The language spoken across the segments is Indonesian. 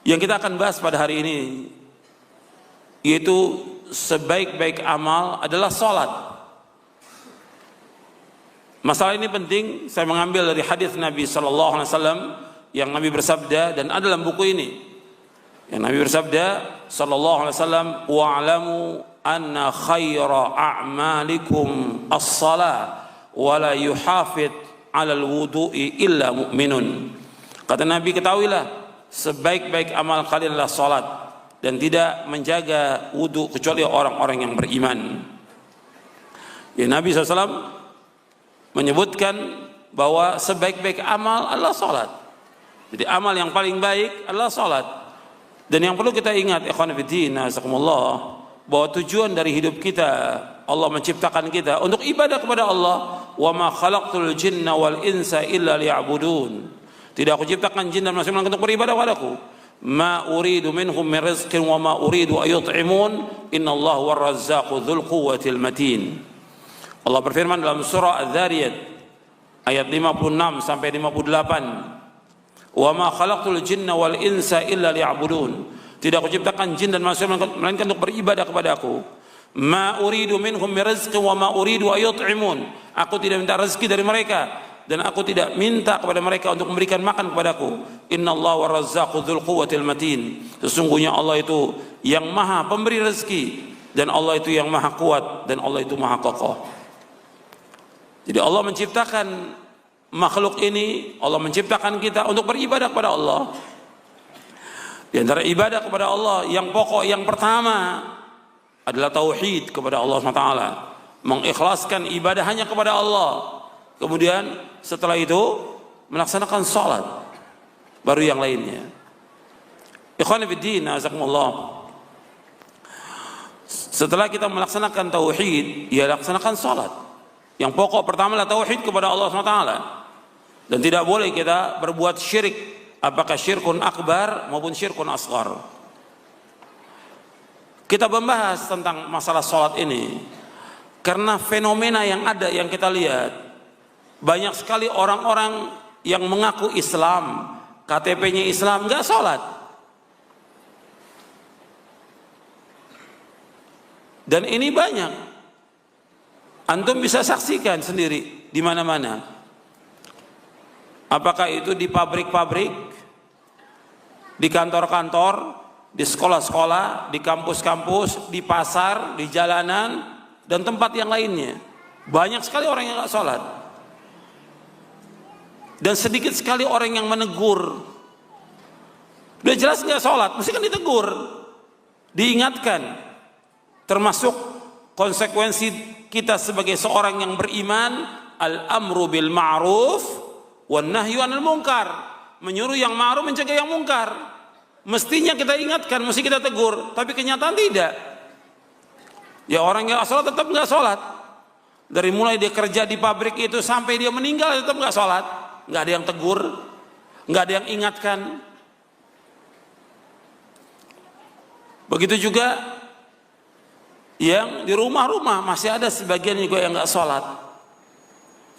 Yang kita akan bahas pada hari ini yaitu sebaik-baik amal adalah salat. Masalah ini penting, saya mengambil dari hadis Nabi sallallahu alaihi wasallam yang Nabi bersabda, dan ada dalam buku ini. Yang Nabi bersabda sallallahu alaihi wasallam, wa'lamu anna khaira a'malikum as-salah wa la yuhafid 'ala al-wudu'i illa mu'minun. Kata Nabi, ketahuilah sebaik-baik amal kalian adalah salat, dan tidak menjaga wudu kecuali orang-orang yang beriman. Ya, Nabi SAW menyebutkan bahwa sebaik-baik amal adalah salat. Jadi amal yang paling baik adalah salat. Dan yang perlu kita ingat, ikhwan fillah, jazakumullah, bahwa tujuan dari hidup kita, Allah menciptakan kita untuk ibadah kepada Allah. Wa ma khalaqtul jinna wal insa illa liya'budun. Tidak aku ciptakan jin dan manusia untuk beribadah padaku. Ma uridu minhum min rizqin wa ma uridu ayut'imun, innallaha war-razzaqu dzul quwwatil matin. Allah berfirman dalam surah Adz-Dzariyat ayat 56 sampai 58, wa ma khalaqtul jinna wal insa illa liya'budun. Tidak aku ciptakan jin dan manusia melainkan untuk beribadah kepadaku. Ma uridu minhum min rizqin wa ma uridu ayut'imun. Aku tidak minta rezeki dari mereka, dan aku tidak minta kepada mereka untuk memberikan makan kepadaku. Innallaha war-razzaqu dzul quwwatil matin. Sesungguhnya Allah itu yang maha pemberi rezeki, dan Allah itu yang maha kuat, dan Allah itu maha kokoh. Jadi Allah menciptakan makhluk ini, Allah menciptakan kita untuk beribadah kepada Allah. Di antara ibadah kepada Allah yang pokok, yang pertama adalah tauhid kepada Allah SWT, mengikhlaskan ibadah hanya kepada Allah. Kemudian setelah itu melaksanakan salat, baru yang lainnya. Ikhwan fillah, jazakumullah. Setelah kita melaksanakan tauhid, ya laksanakan salat. Yang pokok pertama adalah tauhid kepada Allah SWT. Dan tidak boleh kita berbuat syirik, apakah syirkun akbar maupun syirkun asghar. Kita membahas tentang masalah salat ini karena fenomena yang ada, yang kita lihat, banyak sekali orang-orang yang mengaku Islam, KTP-nya Islam, nggak sholat. Dan ini banyak. Antum bisa saksikan sendiri di mana-mana. Apakah itu di pabrik-pabrik, di kantor-kantor, di sekolah-sekolah, di kampus-kampus, di pasar, di jalanan, dan tempat yang lainnya. Banyak sekali orang yang nggak sholat. Dan sedikit sekali orang yang menegur. Udah jelas nggak sholat, mesti kan ditegur, diingatkan. Termasuk konsekuensi kita sebagai seorang yang beriman, al-amru bil ma'ruf wan nahyu 'anil munkar, menyuruh yang ma'ruf, mencegah yang munkar. Mestinya kita ingatkan, mesti kita tegur, tapi kenyataan tidak. Ya, orang yang sholat tetap nggak sholat. Dari mulai dia kerja di pabrik itu sampai dia meninggal tetap nggak sholat. Nggak ada yang tegur, nggak ada yang ingatkan. Begitu juga yang di rumah-rumah masih ada sebagian juga yang nggak sholat.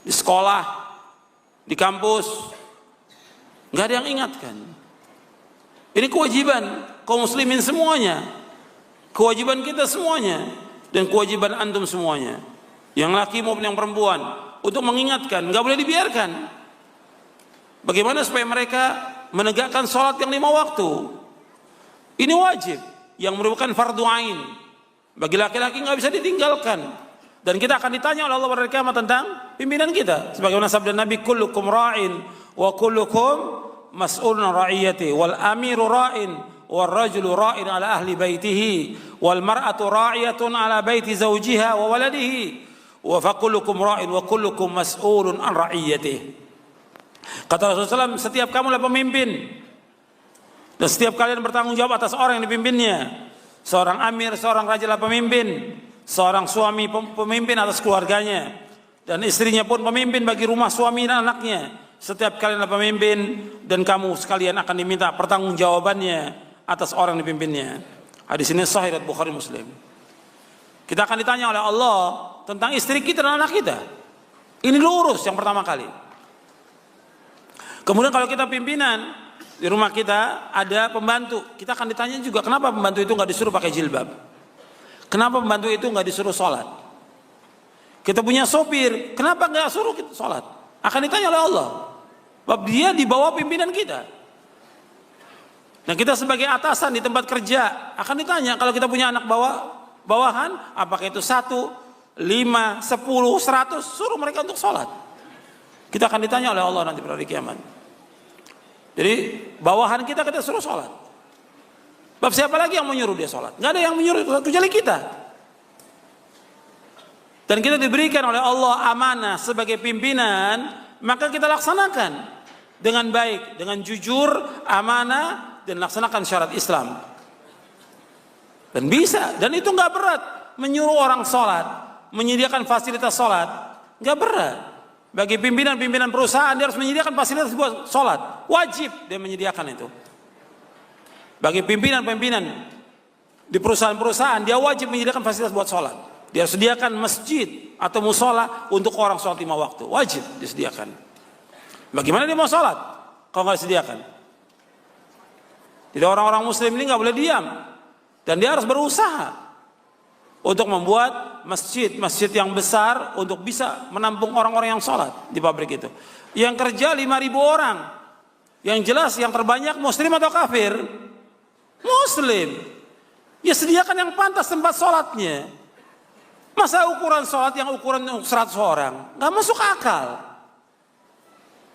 Di sekolah, di kampus, nggak ada yang ingatkan. Ini kewajiban kaum muslimin semuanya, kewajiban kita semuanya, dan kewajiban antum semuanya, yang laki maupun yang perempuan, untuk mengingatkan. Nggak boleh dibiarkan. Bagaimana supaya mereka menegakkan sholat yang 5 waktu? Ini wajib yang merupakan fardu ain. Bagi laki-laki nggak bisa ditinggalkan. Dan kita akan ditanya oleh Allah pada hari kiamat tentang pimpinan kita. Sebagaimana sabda Nabi, kullukum ra'in wa kullukum mas'ulun ra'iyati, wal amiru ra'in wal rajulu ra'in ala ahli baitihi wal mar'atu ra'iyatun ala baiti zawjiha wa waladihi wa fakullukum ra'in wa kullukum mas'ulun an ra'iyatihi. Kata Rasulullah SAW, setiap kamu adalah pemimpin, dan setiap kalian bertanggung jawab atas orang yang dipimpinnya. Seorang amir, seorang raja adalah pemimpin. Seorang suami pemimpin atas keluarganya, dan istrinya pun pemimpin bagi rumah suami dan anaknya. Setiap kalian adalah pemimpin, dan kamu sekalian akan diminta pertanggungjawabannya atas orang yang dipimpinnya. Hadis ini sahih riwayat Bukhari Muslim. Kita akan ditanya oleh Allah tentang istri kita dan anak kita. Ini lurus yang pertama kali. Kemudian kalau kita pimpinan, di rumah kita ada pembantu, kita akan ditanya juga kenapa pembantu itu nggak disuruh pakai jilbab, kenapa pembantu itu nggak disuruh sholat. Kita punya sopir, kenapa nggak suruh kita sholat, akan ditanya oleh Allah, sebab dia di bawah pimpinan kita. Nah kita sebagai atasan di tempat kerja akan ditanya, kalau kita punya anak bawahan, apakah itu 1, 5, 10, 100, suruh mereka untuk sholat. Kita akan ditanya oleh Allah nanti pada hari kiamat. Jadi bawahan kita suruh sholat. Sebab siapa lagi yang menyuruh dia sholat? Nggak ada yang menyuruh kecuali kita. Dan kita diberikan oleh Allah amanah sebagai pimpinan, maka kita laksanakan dengan baik, dengan jujur, amanah, dan laksanakan syarat Islam. Dan bisa, dan itu nggak berat. Menyuruh orang sholat, menyediakan fasilitas sholat, nggak berat. Bagi pimpinan-pimpinan perusahaan, dia harus menyediakan fasilitas buat sholat. Wajib dia menyediakan itu. Bagi pimpinan-pimpinan di perusahaan-perusahaan, dia wajib menyediakan fasilitas buat sholat. Dia harus sediakan masjid atau musola untuk orang sholat 5 waktu. Wajib disediakan. Bagaimana dia mau sholat kalau nggak disediakan? Jadi orang-orang muslim ini nggak boleh diam. Dan dia harus berusaha untuk membuat masjid yang besar untuk bisa menampung orang-orang yang sholat di pabrik itu. Yang kerja 5.000 orang. Yang jelas yang terbanyak muslim atau kafir? Muslim. Ya sediakan yang pantas tempat sholatnya. Masa ukuran sholat yang ukuran 100 orang? Nggak masuk akal.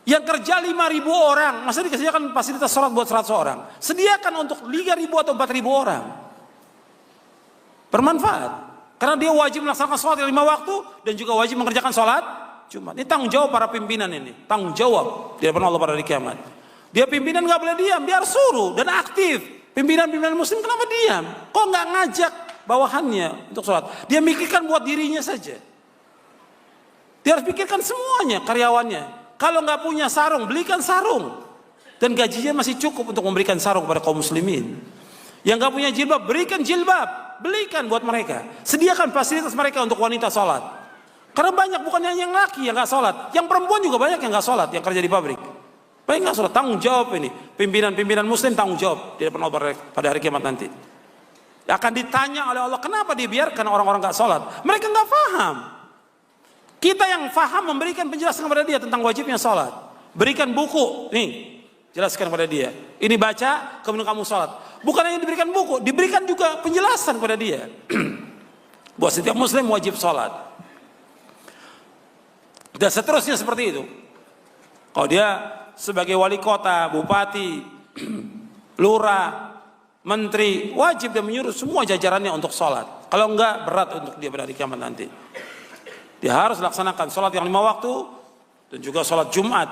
Yang kerja 5.000 orang, masa disediakan fasilitas sholat buat 100 orang? Sediakan untuk 3.000 atau 4.000 orang. Bermanfaat. Karena dia wajib melaksanakan sholat 5 waktu dan juga wajib mengerjakan sholat Jumat. Ini tanggung jawab para pimpinan ini. Tanggung jawab di hadapan Allah pada hari kiamat. Dia pimpinan nggak boleh diam, dia harus suruh dan aktif. Pimpinan-pimpinan muslim kenapa diam? Kok nggak ngajak bawahannya untuk sholat? Dia mikirkan buat dirinya saja. Dia harus pikirkan semuanya, karyawannya. Kalau nggak punya sarung, belikan sarung. Dan gajinya masih cukup untuk memberikan sarung kepada kaum muslimin. Yang nggak punya jilbab, berikan jilbab. Belikan buat mereka. Sediakan fasilitas mereka untuk wanita sholat. Karena banyak, bukan hanya yang laki yang nggak sholat. Yang perempuan juga banyak yang nggak sholat, yang kerja di pabrik. Banyak nggak sholat, tanggung jawab ini. Pimpinan-pimpinan muslim tanggung jawab di depan Allah pada hari kiamat nanti. Akan ditanya oleh Allah, kenapa dibiarkan orang-orang nggak sholat? Mereka nggak paham. Kita yang paham memberikan penjelasan kepada dia tentang wajibnya sholat. Berikan buku, nih, jelaskan kepada dia. Ini baca, kemudian kamu sholat. Bukan hanya diberikan buku, diberikan juga penjelasan kepada dia. Bahwa setiap muslim wajib sholat. Dan seterusnya seperti itu. Kalau dia sebagai wali kota, bupati, lurah, menteri, wajib dia menyuruh semua jajarannya untuk sholat. Kalau enggak, berat untuk dia pada hari kiamat nanti. Dia harus laksanakan sholat yang 5 waktu dan juga sholat Jumat.